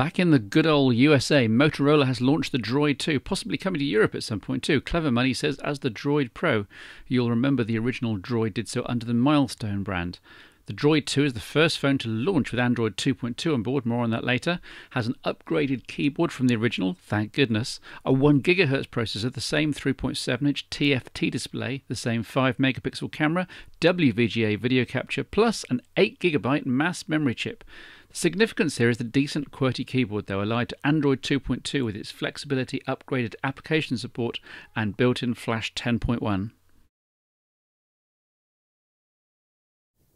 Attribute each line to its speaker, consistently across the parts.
Speaker 1: Back in the good old USA, Motorola has launched the Droid 2, possibly coming to Europe at some point too. Clever Money says as the Droid Pro. You'll remember the original Droid did so under the Milestone brand. The Droid 2 is the first phone to launch with Android 2.2 on board, more on that later. Has an upgraded keyboard from the original, thank goodness. A 1 GHz processor, the same 3.7-inch TFT display, the same 5 megapixel camera, WVGA video capture, plus an 8 GB mass memory chip. The significance here is the decent QWERTY keyboard though, allied to Android 2.2 with its flexibility, upgraded application support and built-in Flash 10.1.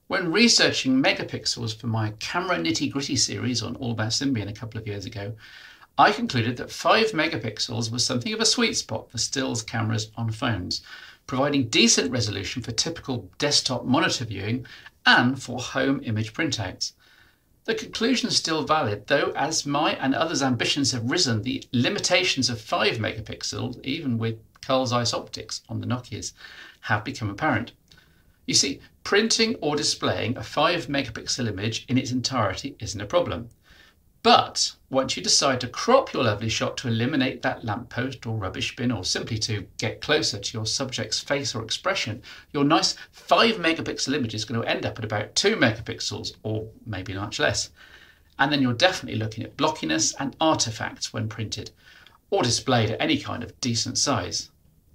Speaker 1: When researching megapixels for my Camera Nitty Gritty series on All About Symbian a couple of years ago, I concluded that 5 megapixels was something of a sweet spot for stills cameras on phones, providing decent resolution for typical desktop monitor viewing and for home image printouts. The conclusion is still valid, though as my and others' ambitions have risen, the limitations of 5 megapixels, even with Carl Zeiss optics on the Nokias, have become apparent. You see, printing or displaying a 5 megapixel image in its entirety isn't a problem. But once you decide to crop your lovely shot to eliminate that lamppost or rubbish bin, or simply to get closer to your subject's face or expression, your nice 5 megapixel image is going to end up at about 2 megapixels, or maybe much less. And then you're definitely looking at blockiness and artifacts when printed, or displayed at any kind of decent size.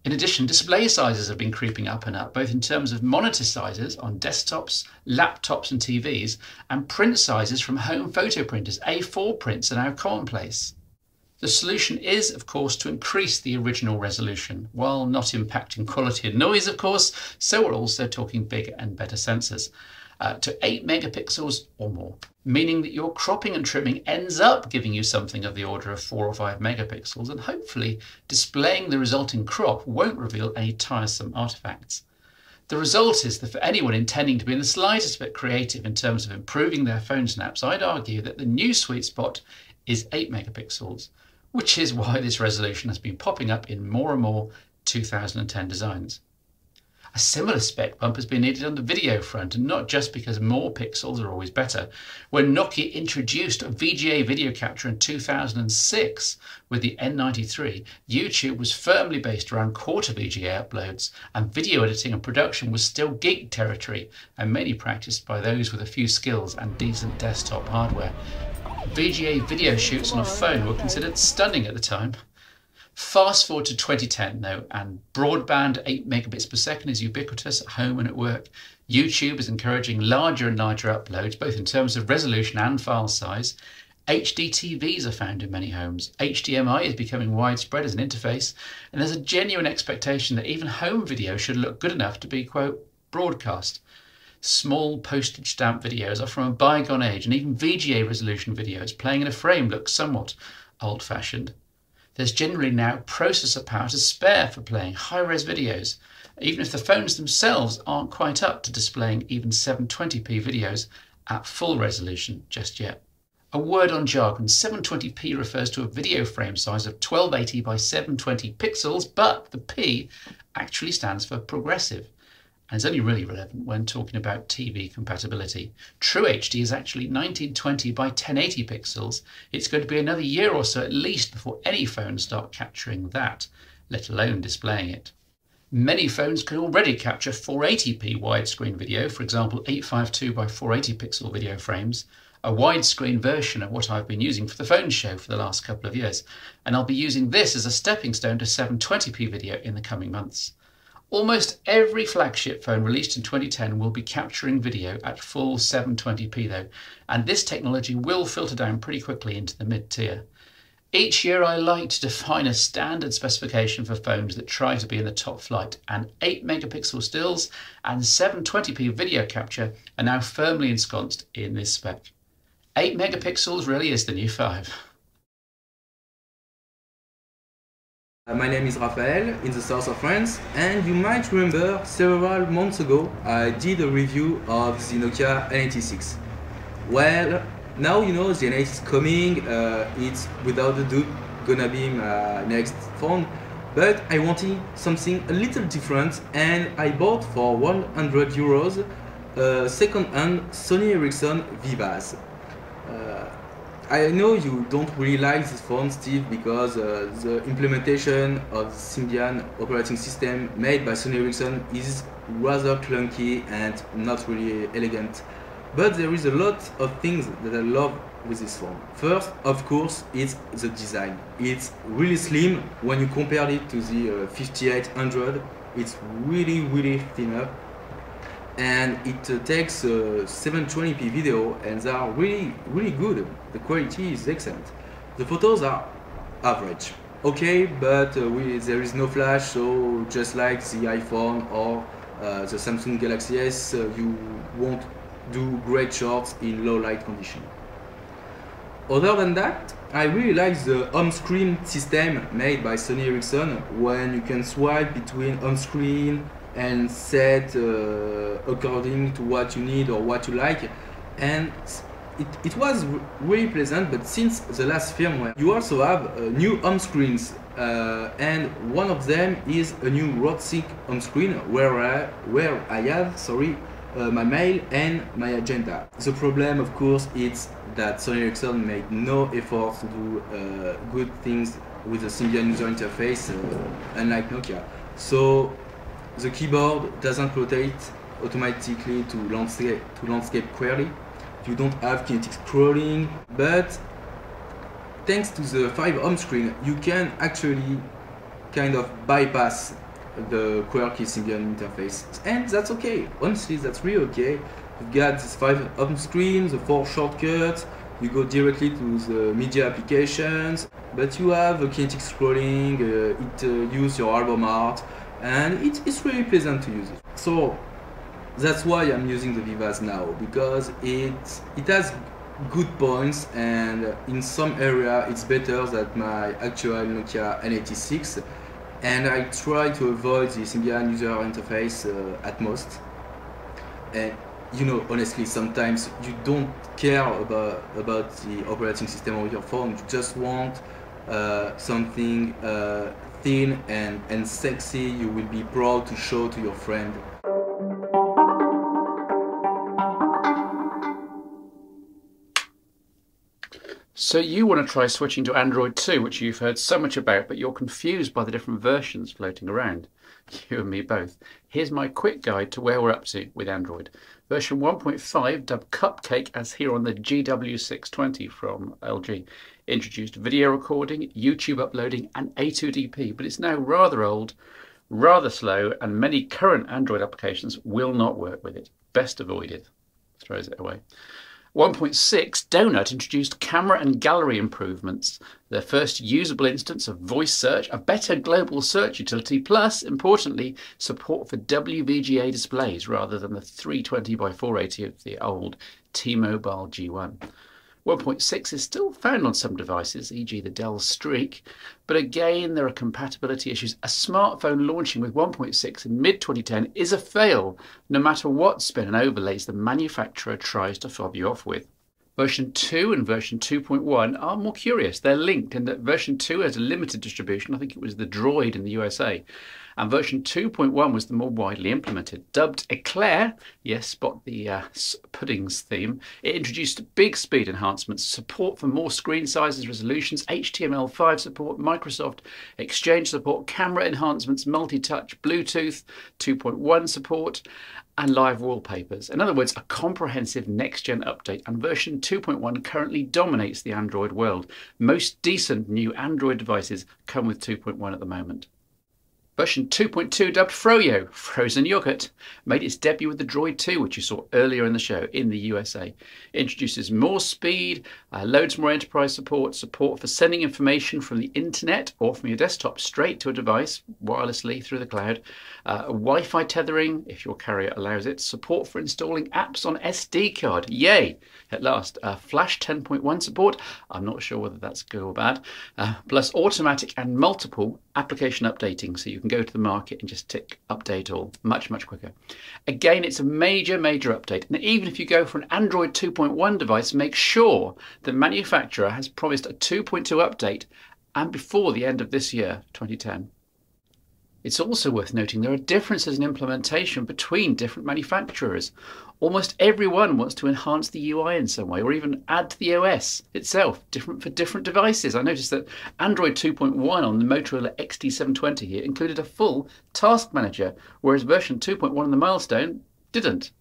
Speaker 1: In addition, display sizes have been creeping up and up, both in terms of monitor sizes on desktops, laptops and TVs, and print sizes from home photo printers. A4 prints are now commonplace. The solution is, of course, to increase the original resolution, while not impacting quality and noise, of course, so we're also talking bigger and better sensors. To 8 megapixels or more, meaning that your cropping and trimming ends up giving you something of the order of 4 or 5 megapixels, and hopefully displaying the resulting crop won't reveal any tiresome artifacts. The result is that for anyone intending to be in the slightest bit creative in terms of improving their phone snaps, I'd argue that the new sweet spot is 8 megapixels, which is why this resolution has been popping up in more and more 2010 designs. A similar spec bump has been needed on the video front, and not just because more pixels are always better. When Nokia introduced VGA video capture in 2006 with the N93, YouTube was firmly based around quarter VGA uploads, and video editing and production was still geek territory, and mainly practiced by those with a few skills and decent desktop hardware. VGA video shoots on a phone were considered stunning at the time. Fast forward to 2010 though, and broadband 8 megabits per second is ubiquitous at home and at work. YouTube is encouraging larger and larger uploads, both in terms of resolution and file size. HD TVs are found in many homes. HDMI is becoming widespread as an interface, and there's a genuine expectation that even home video should look good enough to be, quote, broadcast. Small postage stamp videos are from a bygone age, and even VGA resolution videos playing in a frame look somewhat old-fashioned. There's generally now processor power to spare for playing high-res videos, even if the phones themselves aren't quite up to displaying even 720p videos at full resolution just yet. A word on jargon, 720p refers to a video frame size of 1280 by 720 pixels, but the P actually stands for progressive, and is only really relevant when talking about TV compatibility. True HD is actually 1920 by 1080 pixels. It's going to be another year or so at least before any phones start capturing that, let alone displaying it. Many phones can already capture 480p widescreen video, for example 852 by 480 pixel video frames, a widescreen version of what I've been using for the phone show for the last couple of years, and I'll be using this as a stepping stone to 720p video in the coming months. Almost every flagship phone released in 2010 will be capturing video at full 720p though, and this technology will filter down pretty quickly into the mid-tier. Each year I like to define a standard specification for phones that try to be in the top flight, and 8 megapixel stills and 720p video capture are now firmly ensconced in this spec. 8 megapixels really is the new 5.
Speaker 2: My name is Raphael, in the south of France, and you might remember several months ago I did a review of the Nokia N86. Well, now you know the N8 is coming, it's without a doubt gonna be my next phone, but I wanted something a little different, and I bought for 100 euros a second-hand Sony Ericsson Vivaz. I know you don't really like this phone, Steve, because the implementation of the Symbian operating system made by Sony Ericsson is rather clunky and not really elegant. But there is a lot of things that I love with this phone. First, of course, it's the design. It's really slim when you compare it to the 5800. It's really thinner. And it takes 720p video, and they are really good. The quality is excellent. The photos are average, okay, but there is no flash, so just like the iPhone or the Samsung Galaxy S, you won't do great shots in low light condition. Other than that, I really like the home screen system made by Sony Ericsson, when you can swipe between home screen and set according to what you need or what you like, and it was really pleasant. But since the last firmware, you also have new home screens, and one of them is a new road-sync home screen where I have my mail and my agenda. The problem, of course, is that Sony Ericsson made no effort to do good things with the Symbian user interface, unlike Nokia. So the keyboard doesn't rotate automatically to landscape query. You don't have kinetic scrolling, but thanks to the 5 home screen, you can actually kind of bypass the quirky Symbian interface, and that's okay. Honestly, that's really okay. You've got this 5 home screen, the 4 shortcuts. You go directly to the media applications, but you have a kinetic scrolling. It uses your album art, and it's really pleasant to use it. So that's why I'm using the Vivaz now, because it has good points, and in some area it's better than my actual Nokia N86, and I try to avoid the Symbian user interface at most. And you know, honestly, sometimes you don't care about the operating system of your phone. You just want something thin and sexy you will be proud to show to your friend.
Speaker 1: So you want to try switching to Android 2, which you've heard so much about, but you're confused by the different versions floating around. You and me both. Here's my quick guide to where we're up to with Android. Version 1.5, dubbed Cupcake, as here on the GW620 from LG, introduced video recording, YouTube uploading and A2DP, but it's now rather old, rather slow, and many current Android applications will not work with it. Best avoid it. Throws it away. 1.6 Donut introduced camera and gallery improvements, their first usable instance of voice search, a better global search utility, plus, importantly, support for WVGA displays rather than the 320 by 480 of the old T-Mobile G1. 1.6 is still found on some devices, e.g. the Dell Streak, but again there are compatibility issues. A smartphone launching with 1.6 in mid-2010 is a fail, no matter what spin and overlays the manufacturer tries to fob you off with. Version 2 and version 2.1 are more curious. They're linked in that version 2 has a limited distribution, I think it was the Droid in the USA, and version 2.1 was the more widely implemented. Dubbed Eclair, yes, spot the puddings theme, it introduced big speed enhancements, support for more screen sizes, resolutions, HTML5 support, Microsoft Exchange support, camera enhancements, multi-touch, Bluetooth 2.1 support, and live wallpapers. In other words, a comprehensive next-gen update, and version 2.1 currently dominates the Android world. Most decent new Android devices come with 2.1 at the moment. Version 2.2, dubbed Froyo, frozen yogurt, made its debut with the Droid 2, which you saw earlier in the show, in the USA. It introduces more speed, loads more enterprise support, support for sending information from the internet or from your desktop straight to a device wirelessly through the cloud, Wi-Fi tethering, if your carrier allows it, support for installing apps on SD card, yay, at last, Flash 10.1 support, I'm not sure whether that's good or bad, plus automatic and multiple application updating, so you can go to the market and just tick update all, much quicker. Again, it's a major update, and even if you go for an Android 2.1 device, make sure the manufacturer has promised a 2.2 update and before the end of this year, 2010. It's also worth noting there are differences in implementation between different manufacturers. Almost everyone wants to enhance the UI in some way, or even add to the OS itself, different for different devices. I noticed that Android 2.1 on the Motorola XT720 here included a full task manager, whereas version 2.1 on the Milestone didn't.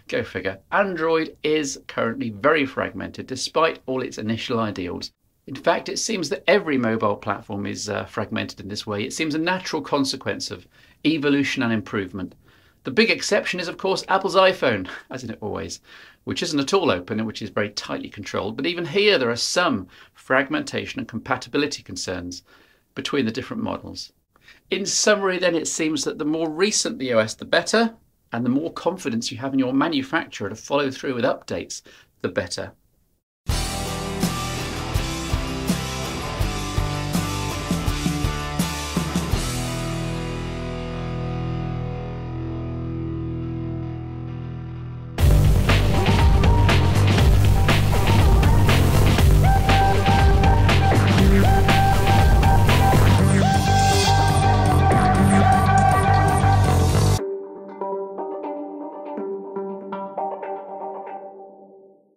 Speaker 1: Go figure. Android is currently very fragmented despite all its initial ideals. In fact, it seems that every mobile platform is fragmented in this way. It seems a natural consequence of evolution and improvement. The big exception is, of course, Apple's iPhone, as in it always, which isn't at all open and which is very tightly controlled. But even here, there are some fragmentation and compatibility concerns between the different models. In summary, then, it seems that the more recent the OS, the better, and the more confidence you have in your manufacturer to follow through with updates, the better.